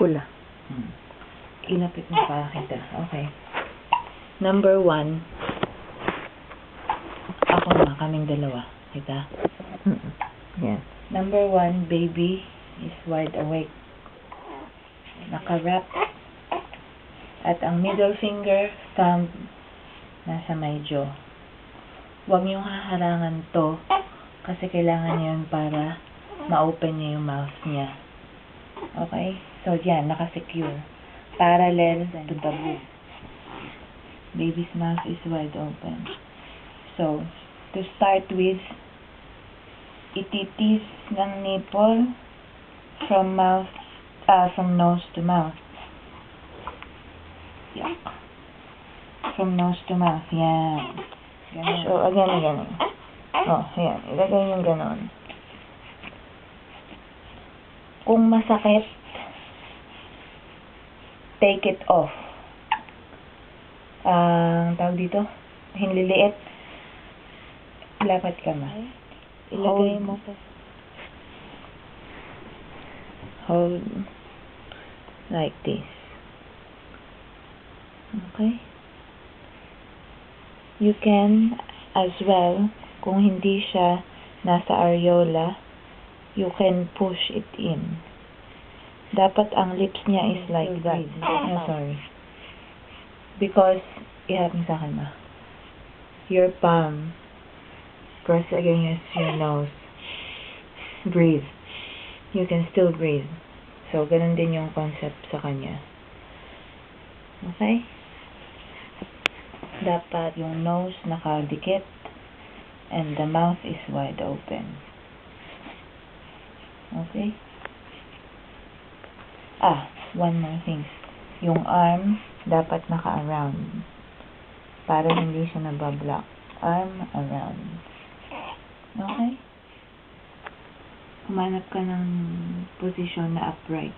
Pula. Ilapit mo para kita. Okay. Number 1. Ako na, kaming dalawa. Kita? Yes. Number 1, baby is wide awake. Naka-wrap. At ang middle finger, thumb, nasa may jaw. Huwag niyong haharangan to kasi kailangan niya yun para ma-open niya yung mouth niya. Okay? So, yan, naka-secure. Parallel to the boob. Baby's mouth is wide open. So, to start with, ititis ng nipple from nose to mouth. Yuck. From nose to mouth. Yan. Ganun. So, again. Oh, yan. Ilagay yung ganon. Kung masakit, take it off. Tawag dito, hinliliit. Lapat ka ma. Ilagay mo. Hold like this. Okay? You can as well, kung hindi siya nasa areola, you can push it in. Dapat ang lips niya is like that. Oh, sorry. Because, ihap mo sa akin ma. Your palm press against your nose. Breathe. You can still breathe. So, ganun din yung concept sa kanya. Okay? Dapat yung nose nakadikit and the mouth is wide open. Okay? One more thing. Yung arm dapat naka-around para hindi siya nabablock. Arm around. Okay? Humanap ka ng position na upright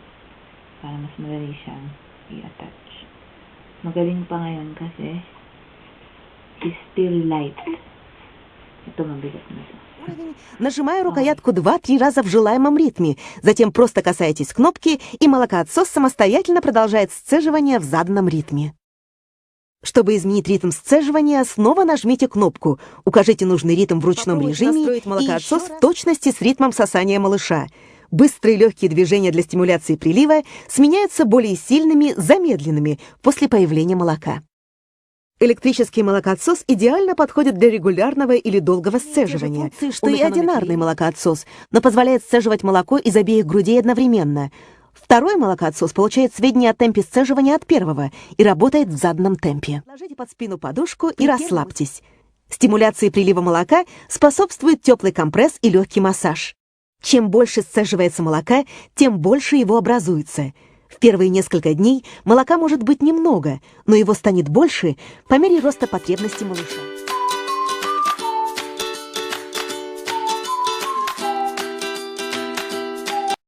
para mas madali siyang i-attach. Magaling pa ngayon kasi is still light. Ito mabigat na ito. Нажимаю рукоятку 2-3 раза в желаемом ритме, затем просто касаетесь кнопки, и молокоотсос самостоятельно продолжает сцеживание в заданном ритме. Чтобы изменить ритм сцеживания, снова нажмите кнопку, укажите нужный ритм в ручном режиме и настроить молокоотсос в точности с ритмом сосания малыша. Быстрые легкие движения для стимуляции прилива сменяются более сильными, замедленными после появления молока. Электрический молокоотсос идеально подходит для регулярного или долгого сцеживания, что и одинарный молокоотсос, но позволяет сцеживать молоко из обеих грудей одновременно. Второй молокоотсос получает сведения о темпе сцеживания от первого и работает в заданном темпе. Ложите под спину подушку и расслабьтесь. Стимуляции прилива молока способствует теплый компресс и легкий массаж. Чем больше сцеживается молока, тем больше его образуется. В первые несколько дней молока может быть немного, но его станет больше по мере роста потребностей малыша.